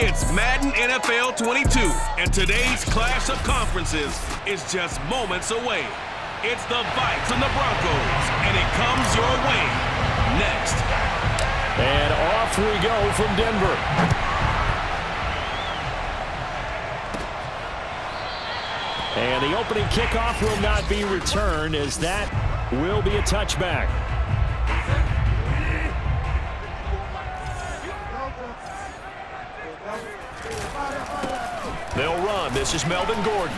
It's Madden NFL 22, and today's clash of conferences is just moments away. It's the Vikings and the Broncos, and it comes your way next. And off we go from Denver. And the opening kickoff will not be returned, as that will be a touchback. They'll run. This is Melvin Gordon.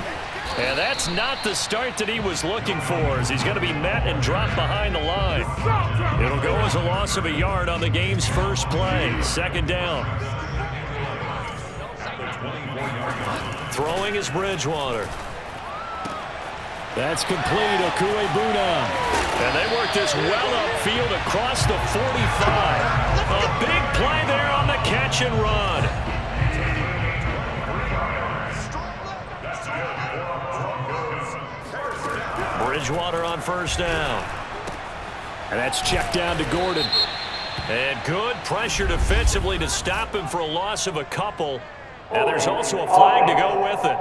And that's not the start that he was looking for, as he's going to be met and dropped behind the line. It'll go as a loss of a yard on the game's first play. Second down. Throwing is Bridgewater. That's complete. Okuebuna. And they work this well upfield across the 45. A big play there on the catch and run. Bridgewater on first down. And that's checked down to Gordon. And good pressure defensively to stop him for a loss of a couple. And there's also a flag to go with it.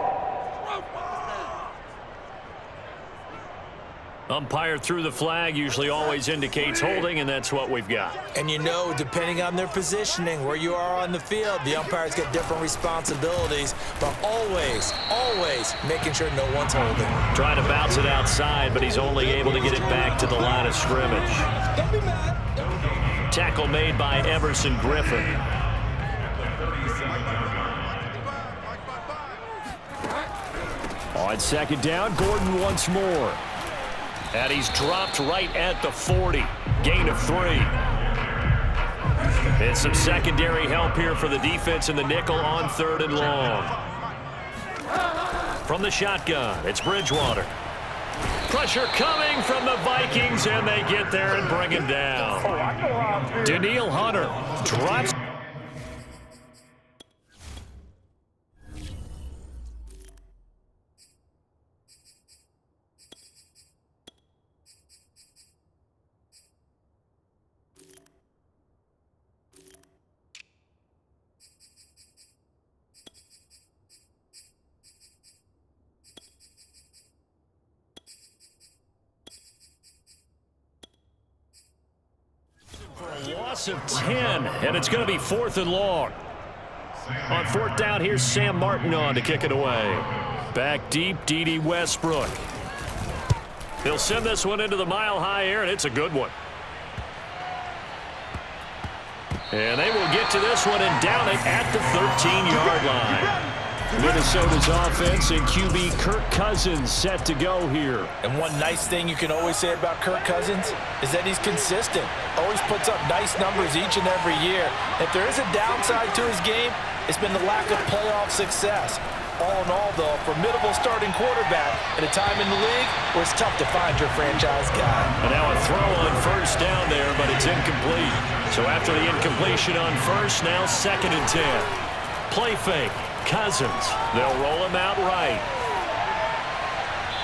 Umpire threw the flag, usually always indicates holding, and that's what we've got. And you know, depending on their positioning, where you are on the field, the umpires get different responsibilities, but always, always making sure no one's holding. Trying to bounce it outside, but he's only able to get it back to the line of scrimmage. Tackle made by Everson Griffin. On second down, Gordon once more. And he's dropped right at the 40. Gain of 3. And some secondary help here for the defense in the nickel on third and long. From the shotgun, it's Bridgewater. Pressure coming from the Vikings, and they get there and bring him down. Danielle Hunter drops. Of 10, and it's going to be fourth and long. On fourth down, here's Sam Martin on to kick it away. Back deep, D.D. Westbrook. He'll send this one into the mile-high air, and it's a good one. And they will get to this one and down it at the 13-yard line. Minnesota's offense and QB Kirk Cousins set to go here. And one nice thing you can always say about Kirk Cousins is that he's consistent. Always puts up nice numbers each and every year. If there is a downside to his game, it's been the lack of playoff success. All in all, though, a formidable starting quarterback at a time in the league where it's tough to find your franchise guy. And now a throw on first down there, but it's incomplete. So after the incompletion on first, now second and 10. Play fake. Cousins. They'll roll him out right.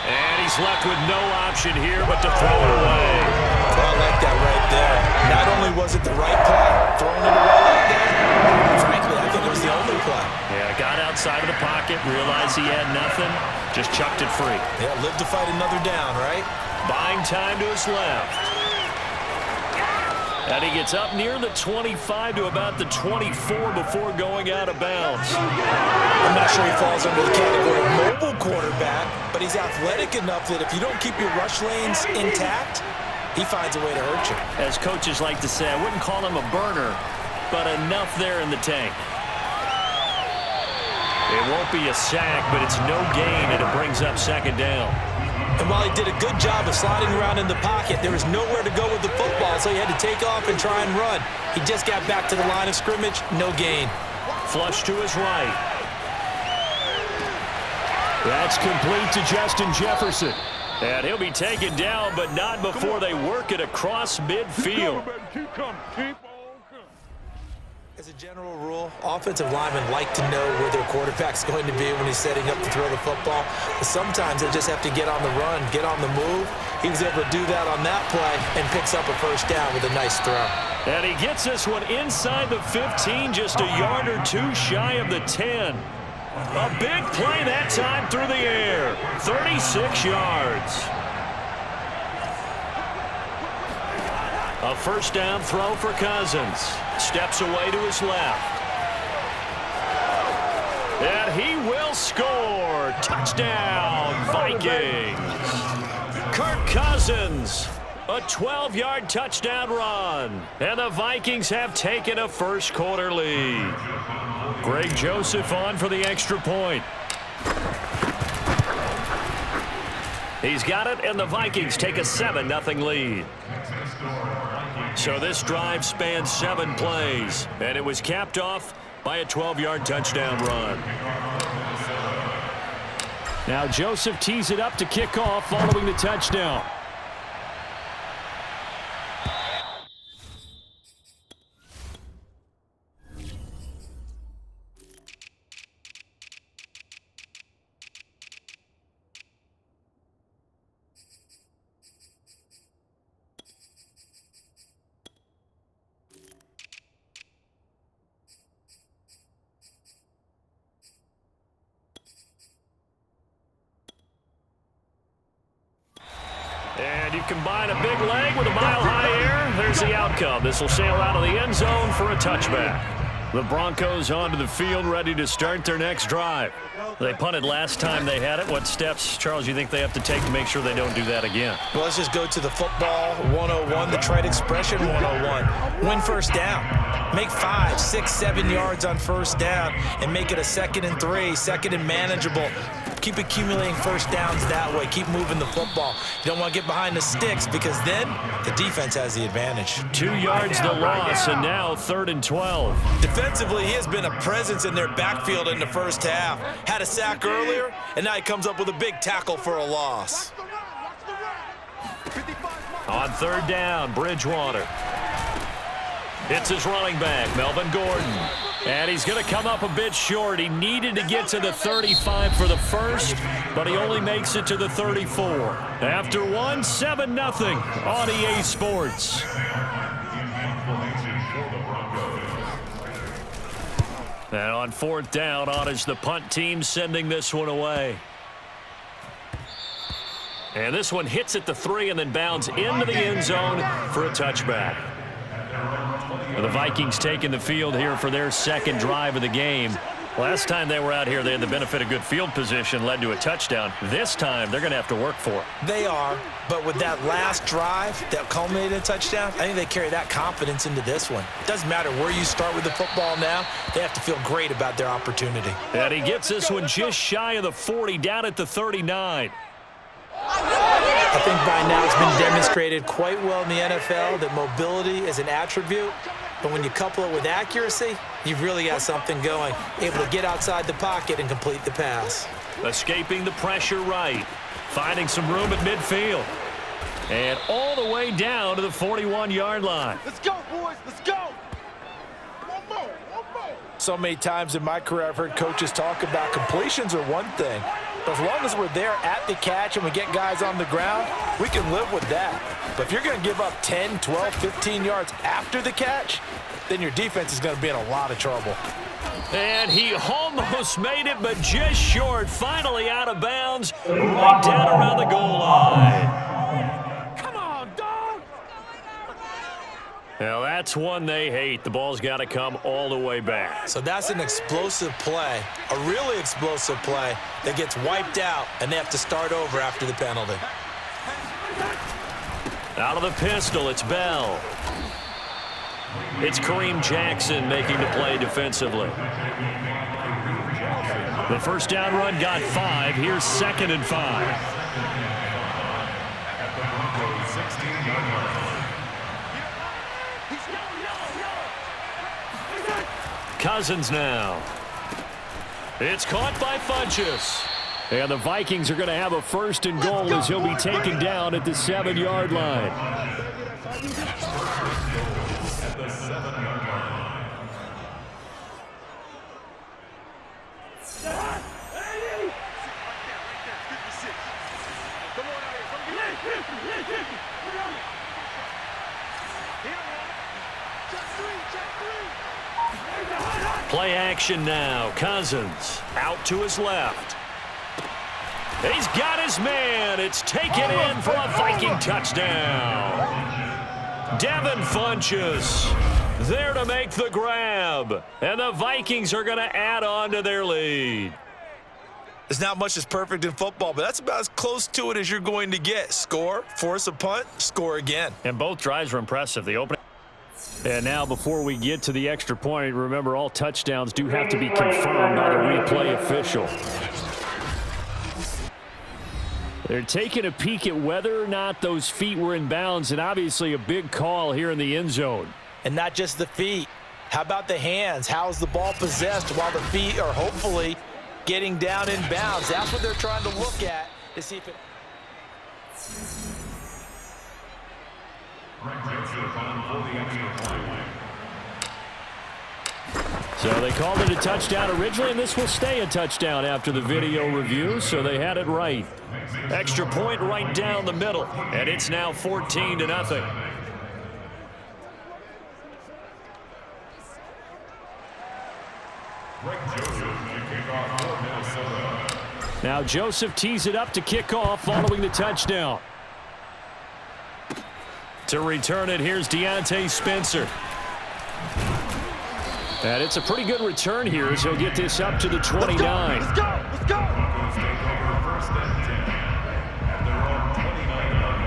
And he's left with no option here but to throw it away. Well, I like that right there. Not only was it the right play, throwing it away like that, frankly, I think it was the only play. Yeah, got outside of the pocket, realized he had nothing, just chucked it free. Yeah, live to fight another down, right? Buying time to his left. And he gets up near the 25 to about the 24 before going out of bounds. I'm not sure he falls under the category of mobile quarterback, but he's athletic enough that if you don't keep your rush lanes intact, he finds a way to hurt you. As coaches like to say, I wouldn't call him a burner, but enough there in the tank. It won't be a sack, but it's no gain, and it brings up second down. And while he did a good job of sliding around in the pocket, there was nowhere to go with the football, so he had to take off and try and run. He just got back to the line of scrimmage, no gain. Flush to his right. That's complete to Justin Jefferson. And he'll be taken down, but not before they work it across midfield. As a general rule, offensive linemen like to know where their quarterback's going to be when he's setting up to throw the football. But sometimes they just have to get on the run, get on the move. He was able to do that on that play and picks up a first down with a nice throw. And he gets this one inside the 15, just a yard or two shy of the 10. A big play that time through the air. 36 yards. A first down throw for Cousins. Steps away to his left. And he will score. Touchdown, Vikings. Kirk Cousins. A 12-yard touchdown run. And the Vikings have taken a first quarter lead. Greg Joseph on for the extra point. He's got it, and the Vikings take a 7-0 lead. So this drive spans 7 plays, and it was capped off by a 12-yard touchdown run. Now Joseph tees it up to kick off following the touchdown. And you combine a big leg with a mile-high air. There's the outcome. This will sail out of the end zone for a touchback. The Broncos onto the field, ready to start their next drive. They punted last time they had it. What steps, Charles, you think they have to take to make sure they don't do that again? Well, let's just go to the football 101, the trade expression 101. Win first down. Make 5, 6, 7 yards on first down and make it a 2nd and 3, 2nd and manageable. Keep accumulating first downs that way. Keep moving the football. You don't want to get behind the sticks because then the defense has the advantage. 2 yards the loss, and now 3rd and 12. Defensively, he has been a presence in their backfield in the first half. Had a sack earlier, and now he comes up with a big tackle for a loss. On 3rd down, Bridgewater. It's his running back, Melvin Gordon. And he's going to come up a bit short. He needed to get to the 35 for the first, but he only makes it to the 34. After one, 7-0 on EA Sports. And on 4th down, on is the punt team sending this one away. And this one hits at the 3 and then bounds into the end zone for a touchback. The Vikings taking the field here for their 2nd drive of the game. Last time they were out here, they had the benefit of good field position, led to a touchdown. This time, they're going to have to work for it. They are, but with that last drive that culminated in a touchdown, I think they carry that confidence into this one. It doesn't matter where you start with the football now. They have to feel great about their opportunity. And he gets this one just shy of the 40, down at the 39. I think by now it's been demonstrated quite well in the NFL that mobility is an attribute. But when you couple it with accuracy, you've really got something going. Able to get outside the pocket and complete the pass. Escaping the pressure right. Finding some room at midfield. And all the way down to the 41-yard line. Let's go, boys. Let's go. One more. So many times in my career I've heard coaches talk about completions are one thing. But as long as we're there at the catch and we get guys on the ground, we can live with that. But if you're going to give up 10, 12, 15 yards after the catch, then your defense is going to be in a lot of trouble. And he almost made it, but just short. Finally out of bounds, right down around the goal line. Come on, dog. Now that's one they hate. The ball's got to come all the way back. So that's an explosive play, a really explosive play that gets wiped out, and they have to start over after the penalty. Out of the pistol, it's Bell. It's Kareem Jackson making the play defensively. The first down run got 5. Here's 2nd and 5. Cousins now. It's caught by Funchess. And the Vikings are going to have a 1st and goal as he'll be taken down at the 7-yard line. Play action now. Cousins out to his left. He's got his man. It's taken in for a Viking touchdown. Devin Funchess there to make the grab. And the Vikings are going to add on to their lead. There's not much that's perfect in football, but that's about as close to it as you're going to get. Score, force a punt, score again. And both drives were impressive. The opening. And now before we get to the extra point, remember all touchdowns do have to be confirmed by the replay official. They're taking a peek at whether or not those feet were in bounds, and obviously a big call here in the end zone. And not just the feet. How about the hands? How's the ball possessed while the feet are hopefully getting down in bounds? That's what they're trying to look at to see if it... So they called it a touchdown originally, and this will stay a touchdown after the video review, so they had it right. Extra point right down the middle, and it's now 14-0. Now Joseph tees it up to kick off following the touchdown. To return it, here's Deontay Spencer. And it's a pretty good return here as he'll get this up to the 29. Let's go! Let's go!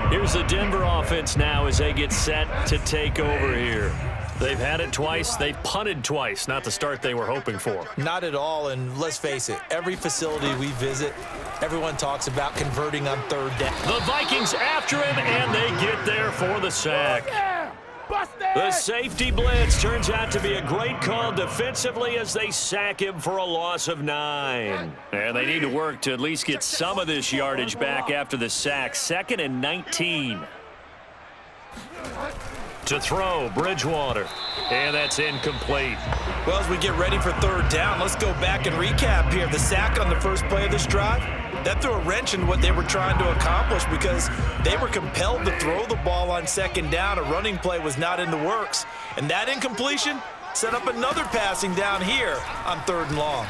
Here's the Denver offense now as they get set to take over here. They've had it twice. They've punted twice. Not the start they were hoping for. Not at all, and let's face it, every facility we visit, everyone talks about converting on third down. The Vikings after him, and they get there for the sack. The safety blitz turns out to be a great call defensively as they sack him for a loss of 9. And they need to work to at least get some of this yardage back after the sack. 2nd and 19. To throw, Bridgewater. And that's incomplete. Well, as we get ready for third down, let's go back and recap here. The sack on the first play of this drive, that threw a wrench in what they were trying to accomplish because they were compelled to throw the ball on second down. A running play was not in the works. And that incompletion set up another passing down here on 3rd and long.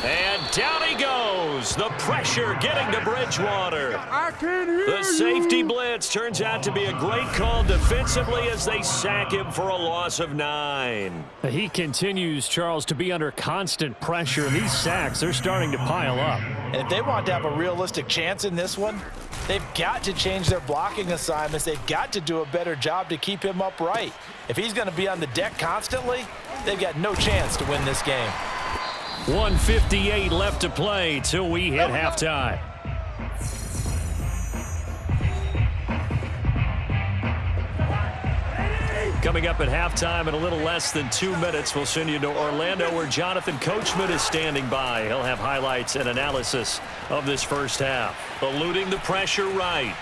And down he goes. The pressure getting to Bridgewater. I can hear The safety blitz turns out to be a great call defensively as they sack him for a loss of 9. He continues, Charles, to be under constant pressure. These sacks, they're starting to pile up. And if they want to have a realistic chance in this one, they've got to change their blocking assignments. They've got to do a better job to keep him upright. If he's going to be on the deck constantly, they've got no chance to win this game. 1:58 left to play till we hit halftime. Coming up at halftime in a little less than 2 minutes, we'll send you to Orlando where Jonathan Coachman is standing by. He'll have highlights and analysis of this first half. Eluding the pressure right.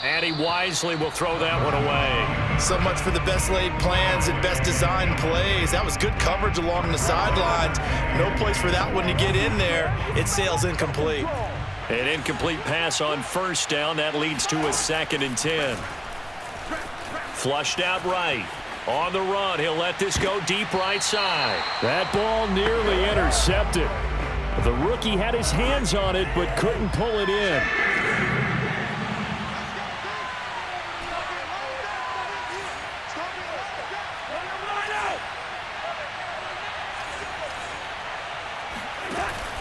And he wisely will throw that one away. So much for the best laid plans and best designed plays. That was good coverage along the sidelines. No place for that one to get in there. It sails incomplete. An incomplete pass on first down. That leads to a 2nd and 10. Flushed out right. On the run, he'll let this go deep right side. That ball nearly intercepted. The rookie had his hands on it but couldn't pull it in.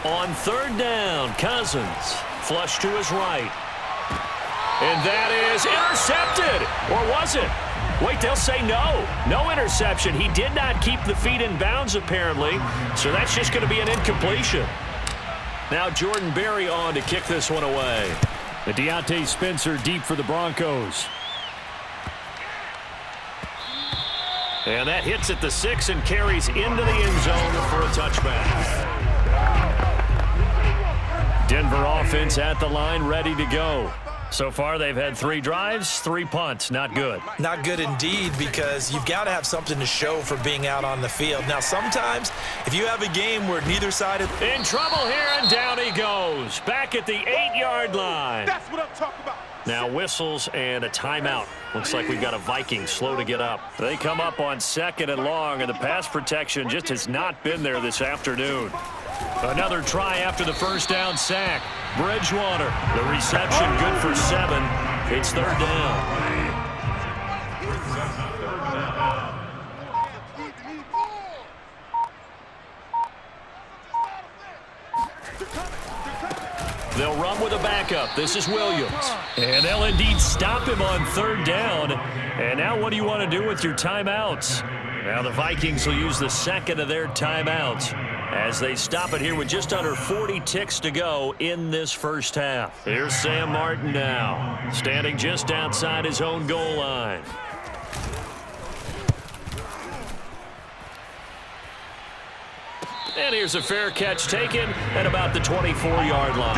On 3rd down, Cousins flush to his right. And that is intercepted. Or was it? Wait, they'll say no. No interception. He did not keep the feet in bounds, apparently. So that's just going to be an incompletion. Now Jordan Berry on to kick this one away. The Deontay Spencer deep for the Broncos. And that hits at the 6 and carries into the end zone for a touchback. Denver offense at the line, ready to go. So far, they've had 3 drives, 3 punts. Not good. Not good indeed, because you've got to have something to show for being out on the field. Now, sometimes, if you have a game where neither side is in trouble here, and down he goes. Back at the 8-yard line. That's what I'm talking about. Now whistles and a timeout. Looks like we've got a Vikings slow to get up. They come up on 2nd and long, and the pass protection just has not been there this afternoon. Another try after the first down sack. Bridgewater, the reception good for 7. It's 3rd down. They'll run with a backup. This is Williams. And they'll indeed stop him on 3rd down. And now what do you want to do with your timeouts? Now the Vikings will use the 2nd of their timeouts as they stop it here with just under 40 ticks to go in this first half. Here's Sam Martin now, standing just outside his own goal line. And here's a fair catch taken at about the 24-yard line.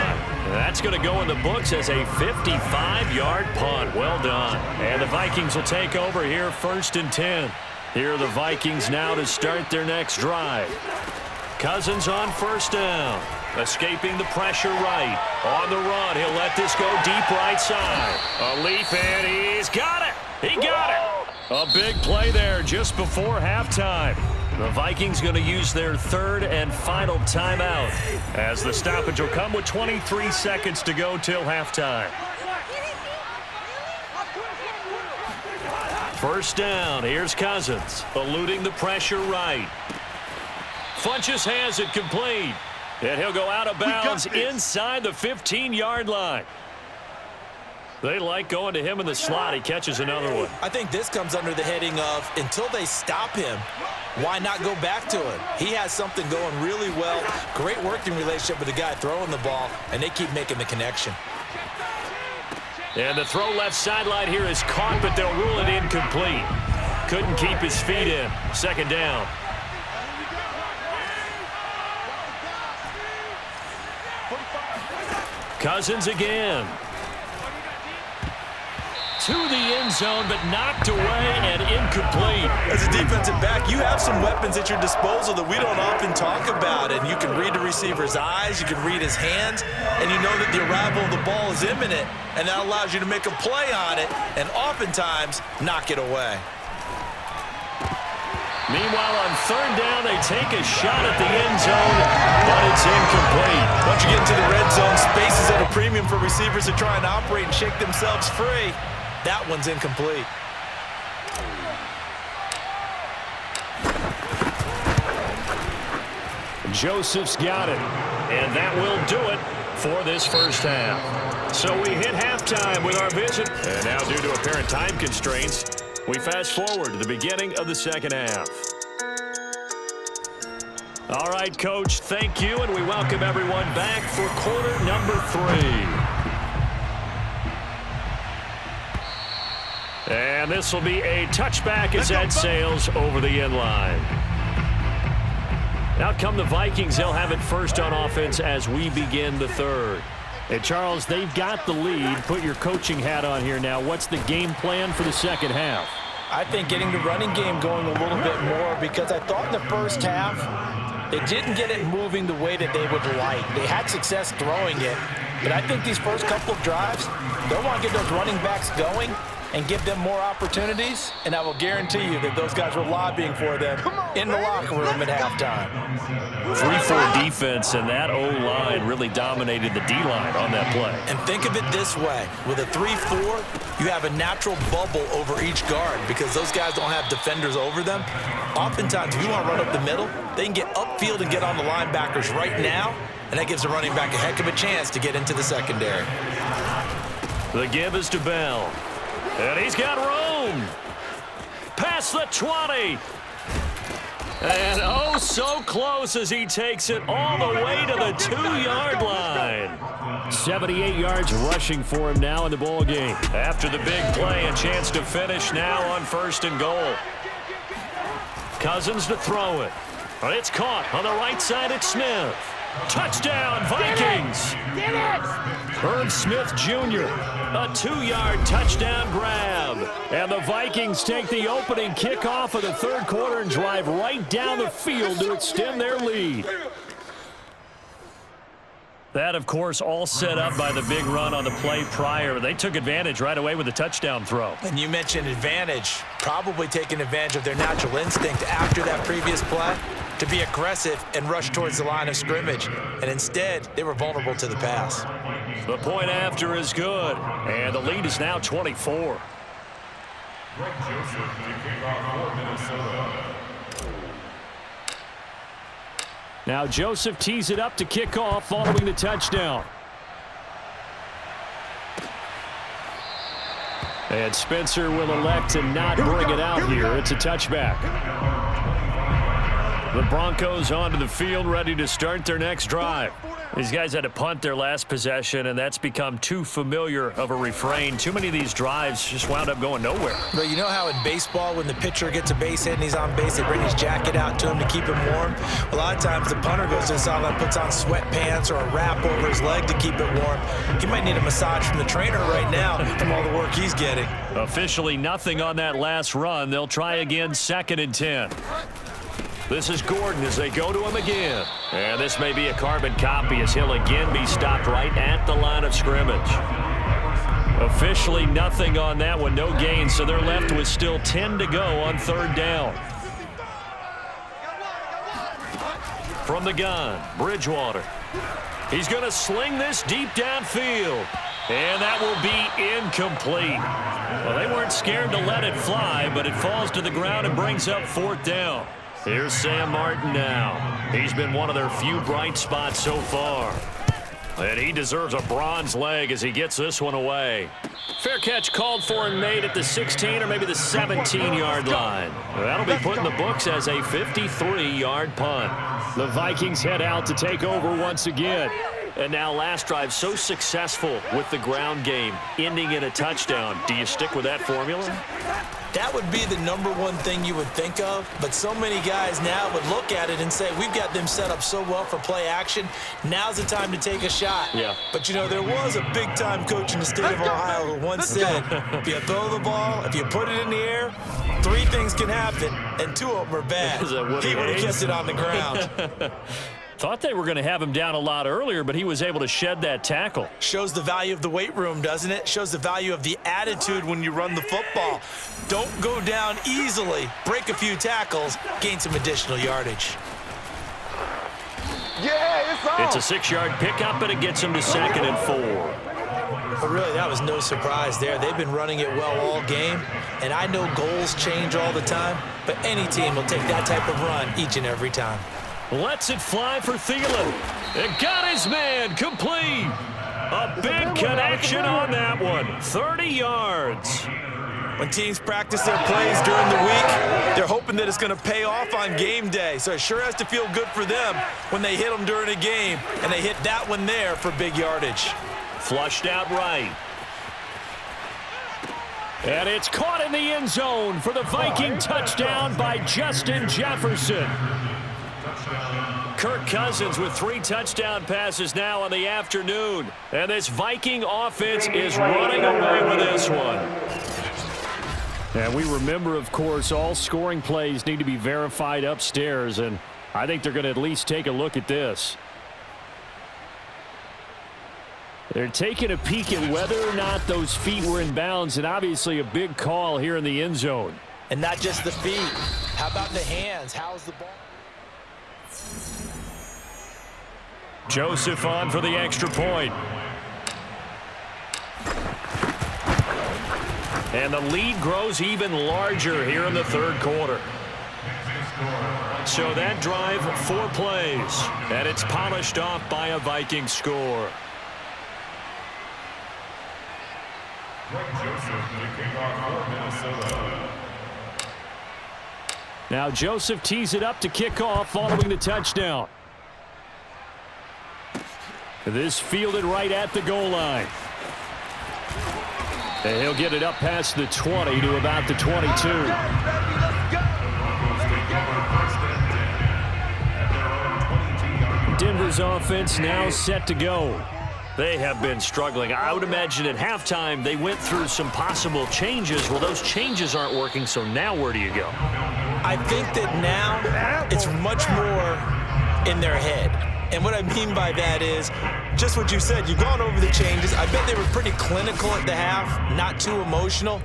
That's going to go in the books as a 55-yard punt. Well done. And the Vikings will take over here 1st and 10. Here are the Vikings now to start their next drive. Cousins on 1st down. Escaping the pressure right. On the run, he'll let this go deep right side. A leap, and he's got it. He got it. A big play there just before halftime. The Vikings going to use their 3rd and final timeout as the stoppage will come with 23 seconds to go till halftime. 1st down. Here's Cousins, eluding the pressure right. Funchess has it complete, and he'll go out of bounds inside the 15-yard line. They like going to him in the slot. He catches another one. I think this comes under the heading of until they stop him, why not go back to him? He has something going really well. Great working relationship with the guy throwing the ball, and they keep making the connection. And the throw left sideline here is caught, but they'll rule it incomplete. Couldn't keep his feet in. 2nd down. Cousins again. To the end zone, but knocked away and incomplete. As a defensive back, you have some weapons at your disposal that we don't often talk about. And you can read the receiver's eyes, you can read his hands, and you know that the arrival of the ball is imminent, and that allows you to make a play on it and oftentimes knock it away. Meanwhile, on 3rd down, they take a shot at the end zone, but it's incomplete. Once you get into the red zone, space is at a premium for receivers to try and operate and shake themselves free. That one's incomplete. Joseph's got it, and that will do it for this first half. So we hit halftime with our visit, and now due to apparent time constraints, we fast forward to the beginning of the 2nd half. All right, Coach, thank you, and we welcome everyone back for quarter number 3. And this will be a touchback as that sails over the end line. Out come the Vikings. They'll have it first on offense as we begin the 3rd. Hey, Charles, they've got the lead. Put your coaching hat on here now. What's the game plan for the 2nd half? I think getting the running game going a little bit more, because I thought in the first half they didn't get it moving the way that they would like. They had success throwing it, but I think these first couple of drives, they'll want to get those running backs going and give them more opportunities, and I will guarantee you that those guys were lobbying for them in the locker room at halftime. 3-4 defense, and that O-line really dominated the D-line on that play. And think of it this way. With a 3-4, you have a natural bubble over each guard because those guys don't have defenders over them. Oftentimes, if you want to run up the middle, they can get upfield and get on the linebackers right now, and that gives the running back a heck of a chance to get into the secondary. The give is to Bell. And he's got room. Past the 20. And oh, so close as he takes it all the way to the 2-yard line. 78 yards rushing for him now in the ball game. After the big play, a chance to finish now on 1st and goal. Cousins to throw it. It's caught on the right side at Smith. Touchdown, Vikings! Get it! Herb Smith Jr., a 2-yard touchdown grab. And the Vikings take the opening kickoff of the 3rd quarter and drive right down the field to extend their lead. That, of course, all set up by the big run on the play prior. They took advantage right away with a touchdown throw. And you mentioned advantage, probably taking advantage of their natural instinct after that previous play to be aggressive and rush towards the line of scrimmage. And instead, they were vulnerable to the pass. The point after is good, and the lead is now 24. Now Joseph tees it up to kick off following the touchdown. And Spencer will elect to not bring it out here. It's a touchback. The Broncos onto the field, ready to start their next drive. These guys had to punt their last possession, and that's become too familiar of a refrain. Too many of these drives just wound up going nowhere. But you know how in baseball, when the pitcher gets a base hit and he's on base, they bring his jacket out to him to keep him warm? A lot of times the punter goes to the sideline, puts on sweatpants or a wrap over his leg to keep it warm. He might need a massage from the trainer right now from all the work he's getting. Officially nothing on that last run. They'll try again, 2nd and 10. This is Gordon as they go to him again. And this may be a carbon copy as he'll again be stopped right at the line of scrimmage. Officially nothing on that one, no gain, so they're left with still 10 to go on 3rd down. From the gun, Bridgewater. He's going to sling this deep downfield. And that will be incomplete. Well, they weren't scared to let it fly, but it falls to the ground and brings up 4th down. Here's Sam Martin now. He's been one of their few bright spots so far. And he deserves a bronze leg as he gets this one away. Fair catch called for and made at the 16 or maybe the 17-yard line. That'll be put in the books as a 53-yard punt. The Vikings head out to take over once again. And now last drive so successful with the ground game, ending in a touchdown. Do you stick with that formula? That would be the #1 thing you would think of, but so many guys now would look at it and say, we've got them set up so well for play action, now's the time to take a shot. Yeah. But, you know, there was a big-time coach in the state of Ohio who once said, if you throw the ball, if you put it in the air, 3 things can happen, and 2 of them are bad. He would have kept it on the ground. Thought they were going to have him down a lot earlier, but he was able to shed that tackle. Shows the value of the weight room, doesn't it? Shows the value of the attitude when you run the football. Don't go down easily. Break a few tackles. Gain some additional yardage. Yeah, It's a 6-yard pickup, and it gets him to 2nd and 4. But really, that was no surprise there. They've been running it well all game, and I know goals change all the time, but any team will take that type of run each and every time. Lets it fly for Thielen. It got his man complete. A big connection on that one. 30 yards. When teams practice their plays during the week, they're hoping that it's going to pay off on game day. So it sure has to feel good for them when they hit them during a game, and they hit that one there for big yardage. Flushed out right. And it's caught in the end zone for the Viking touchdown by Justin Jefferson. Kirk Cousins with 3 touchdown passes now on the afternoon. And this Viking offense is running away with this one. And we remember, of course, all scoring plays need to be verified upstairs, and I think they're going to at least take a look at this. They're taking a peek at whether or not those feet were in bounds, and obviously a big call here in the end zone. And not just the feet. How about the hands? How's the ball? Joseph on for the extra point. And the lead grows even larger here in the 3rd quarter. So that drive, 4 plays, and it's polished off by a Viking score. Now Joseph tees it up to kick off following the touchdown. This fielded right at the goal line. And he'll get it up past the 20 to about the 22. Denver's offense now set to go. They have been struggling. I would imagine at halftime they went through some possible changes. Well, those changes aren't working, so now where do you go? I think that now it's much more in their head. And what I mean by that is just what you said. You've gone over the changes. I bet they were pretty clinical at the half, not too emotional.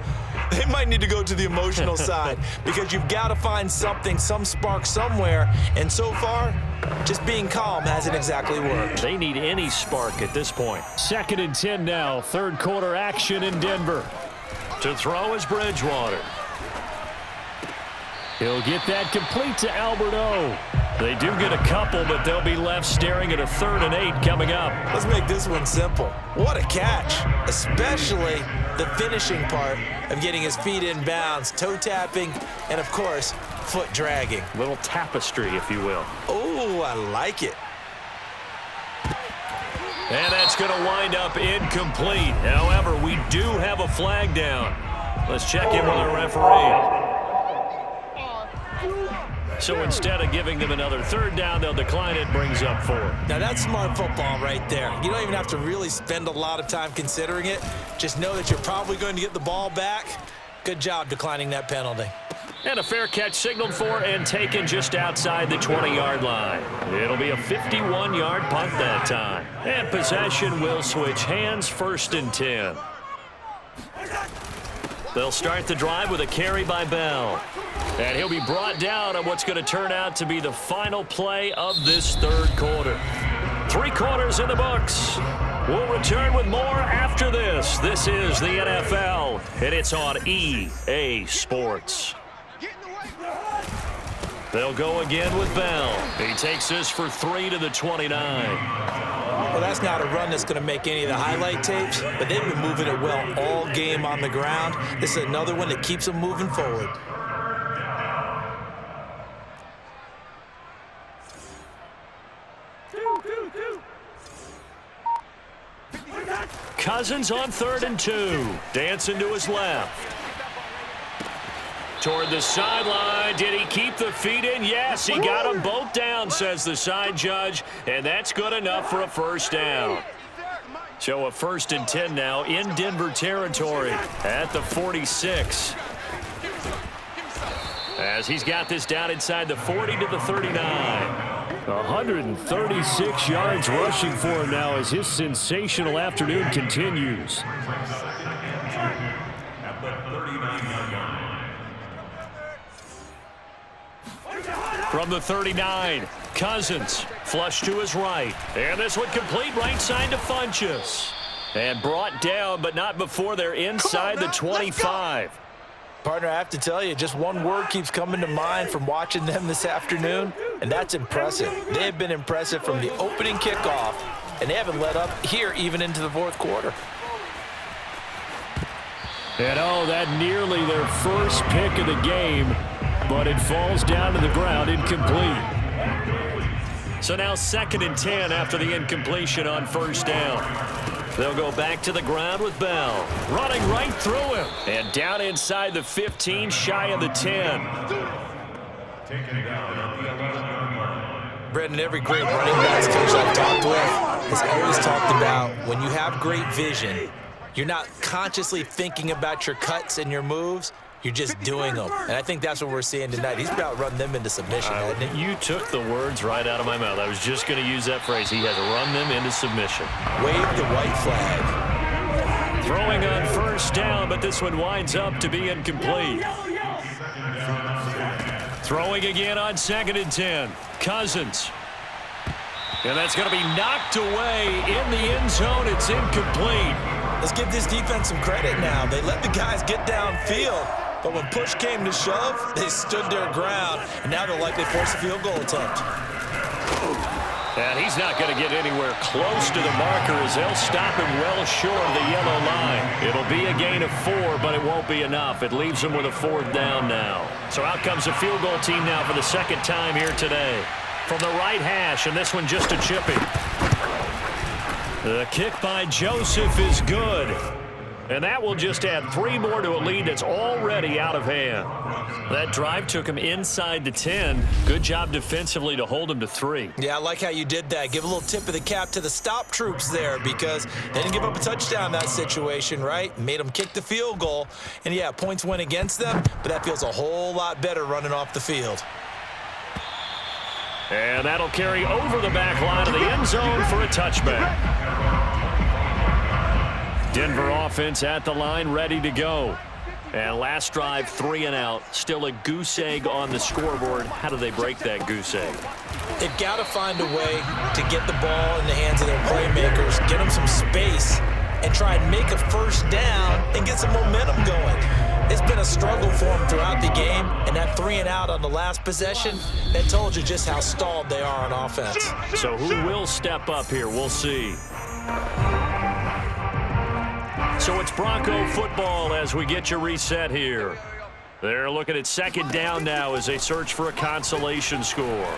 They might need to go to the emotional side because you've got to find something, some spark somewhere. And so far, just being calm hasn't exactly worked. They need any spark at this point. 2nd and 10 now. Third quarter action in Denver. To throw is Bridgewater. He'll get that complete to Alberto. They do get a couple, but they'll be left staring at a 3rd and 8 coming up. Let's make this one simple. What a catch, especially the finishing part of getting his feet in bounds, toe tapping, and of course, foot dragging. Little tapestry, if you will. Oh, I like it. And that's going to wind up incomplete. However, we do have a flag down. Let's check in with our referee. So instead of giving them another 3rd down, they'll decline it, brings up 4. Now that's smart football right there. You don't even have to really spend a lot of time considering it. Just know that you're probably going to get the ball back. Good job declining that penalty. And a fair catch signaled for and taken just outside the 20-yard line. It'll be a 51-yard punt that time. And possession will switch hands, 1st and 10. They'll start the drive with a carry by Bell. And he'll be brought down on what's going to turn out to be the final play of this 3rd quarter. 3 quarters in the books. We'll return with more after this. This is the NFL, and it's on EA Sports. They'll go again with Bell. He takes this for 3 to the 29. Well, that's not a run that's going to make any of the highlight tapes, but they've been moving it well all game on the ground. This is another one that keeps them moving forward. Cousins on 3rd and 2. Dancing to his left. Toward the sideline. Did he keep the feet in? Yes, he got them both down, says the side judge, and that's good enough for a 1st down. So a 1st and 10 now in Denver territory at the 46. As he's got this down inside the 40 to the 39. 136 yards rushing for him now as his sensational afternoon continues. From the 39, Cousins flush to his right. And this one complete right side to Funchess. And brought down, but not before they're inside the 25. Partner, I have to tell you, just one word keeps coming to mind from watching them this afternoon, and that's impressive. They have been impressive from the opening kickoff, and they haven't let up here even into the 4th quarter. And oh, that nearly their first pick of the game, but it falls down to the ground incomplete. So now 2nd and 10 after the incompletion on 1st down. They'll go back to the ground with Bell. Running right through him. And down inside the 15, shy of the 10. Brendan, every great running backs coach I've talked with has always talked about when you have great vision, you're not consciously thinking about your cuts and your moves. You're just doing them. And I think that's what we're seeing tonight. He's about to run them into submission, hasn't he? You took the words right out of my mouth. I was just going to use that phrase. He has run them into submission. Wave the white flag. Throwing on 1st down, but this one winds up to be incomplete. Throwing again on 2nd and 10. Cousins. And that's going to be knocked away in the end zone. It's incomplete. Let's give this defense some credit now. They let the guys get downfield, but when push came to shove, they stood their ground, and now they'll likely force a field goal attempt. And he's not going to get anywhere close to the marker as they'll stop him well short of the yellow line. It'll be a gain of 4, but it won't be enough. It leaves them with a 4th down now. So out comes the field goal team now for the 2nd time here today. From the right hash, and this one just a chippy. The kick by Joseph is good. And that will just add 3 more to a lead that's already out of hand. That drive took him inside the 10. Good job defensively to hold him to 3. Yeah, I like how you did that. Give a little tip of the cap to the stop troops there because they didn't give up a touchdown in that situation, right? Made them kick the field goal. And, yeah, points went against them, but that feels a whole lot better running off the field. And that'll carry over the back line of the end zone for a touchback. Denver offense at the line, ready to go. And last drive, 3 and out. Still a goose egg on the scoreboard. How do they break that goose egg? They've got to find a way to get the ball in the hands of their playmakers, get them some space, and try and make a first down and get some momentum going. It's been a struggle for them throughout the game, and that 3 and out on the last possession, that told you just how stalled they are on offense. So who will step up here? We'll see. So it's Bronco football as we get you reset here. They're looking at second down now as they search for a consolation score.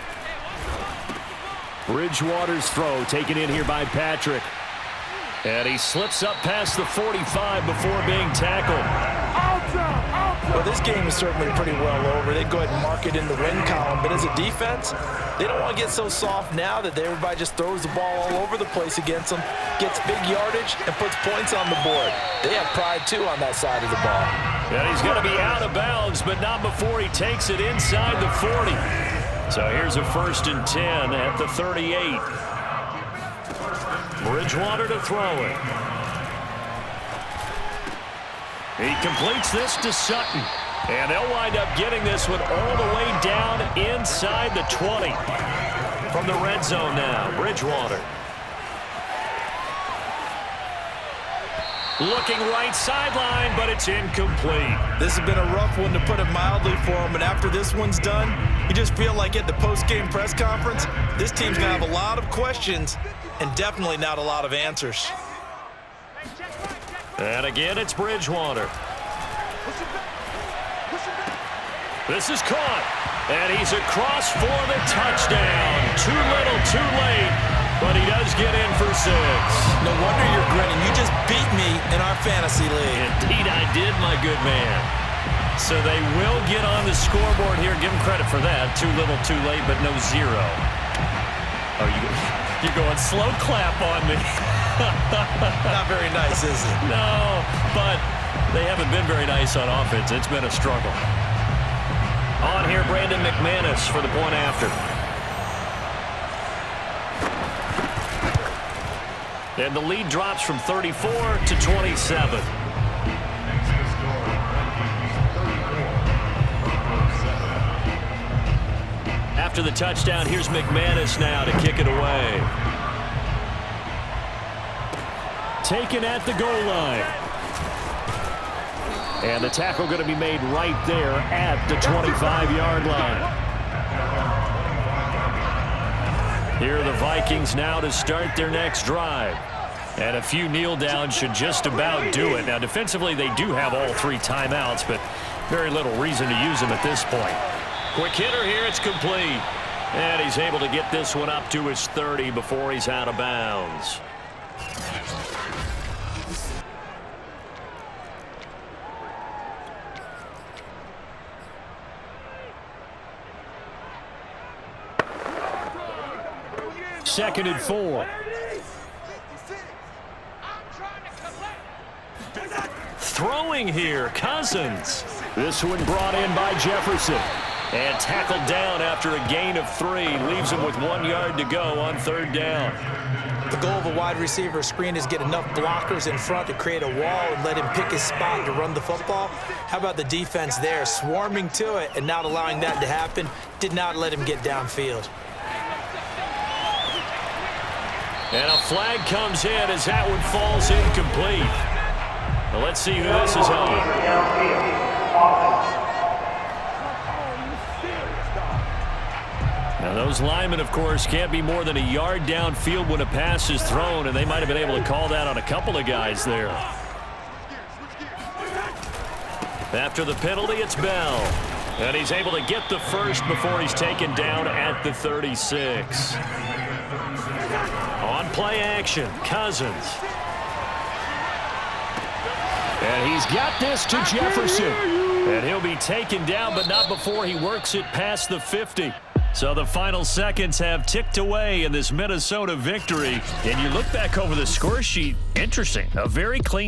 Bridgewater's throw taken in here by Patrick. And he slips up past the 45 before being tackled. Well, this game is certainly pretty well over. They'd go ahead and mark it in the win column. But as a defense, they don't want to get so soft now that everybody just throws the ball all over the place against them, gets big yardage, and puts points on the board. They have pride, too, on that side of the ball. And he's going to be out of bounds, but not before he takes it inside the 40. So here's a 1st and 10 at the 38. Bridgewater to throw it. He completes this to Sutton. And they'll wind up getting this one all the way down inside the 20. From the red zone now, Bridgewater. Looking right sideline, but it's incomplete. This has been a rough one, to put it mildly, for him. And after this one's done, you just feel like at the post-game press conference, this team's going to have a lot of questions and definitely not a lot of answers. And again, it's Bridgewater. This is caught. And he's across for the touchdown. Too little, too late. But he does get in for 6. No wonder you're grinning. You just beat me in our fantasy league. Indeed I did, my good man. So they will get on the scoreboard here. Give them credit for that. Too little, too late, but no 0. Oh, you're going slow clap on me. Not very nice, is it? No, but they haven't been very nice on offense. It's been a struggle. On here, Brandon McManus for the point after. And the lead drops from 34 to 27. After the touchdown, here's McManus now to kick it away. Taken at the goal line. And the tackle going to be made right there at the 25-yard line. Here are the Vikings now to start their next drive. And a few kneel downs should just about do it. Now, defensively, they do have all 3 timeouts, but very little reason to use them at this point. Quick hitter here, it's complete. And he's able to get this one up to his 30 before he's out of bounds. Second and 4. Throwing here, Cousins. This one brought in by Jefferson. And tackled down after a gain of 3. Leaves him with 1 yard to go on 3rd down. The goal of a wide receiver screen is get enough blockers in front to create a wall and let him pick his spot to run the football. How about the defense there, swarming to it and not allowing that to happen? Did not let him get downfield. And a flag comes in as that one falls incomplete. Well, let's see who this is on. Now, those linemen, of course, can't be more than a yard downfield when a pass is thrown, and they might have been able to call that on a couple of guys there. After the penalty, it's Bell. And he's able to get the first before he's taken down at the 36. On play action, Cousins. And he's got this to Jefferson. And he'll be taken down, but not before he works it past the 50. So the final seconds have ticked away in this Minnesota victory. And you look back over the score sheet, interesting. A very clean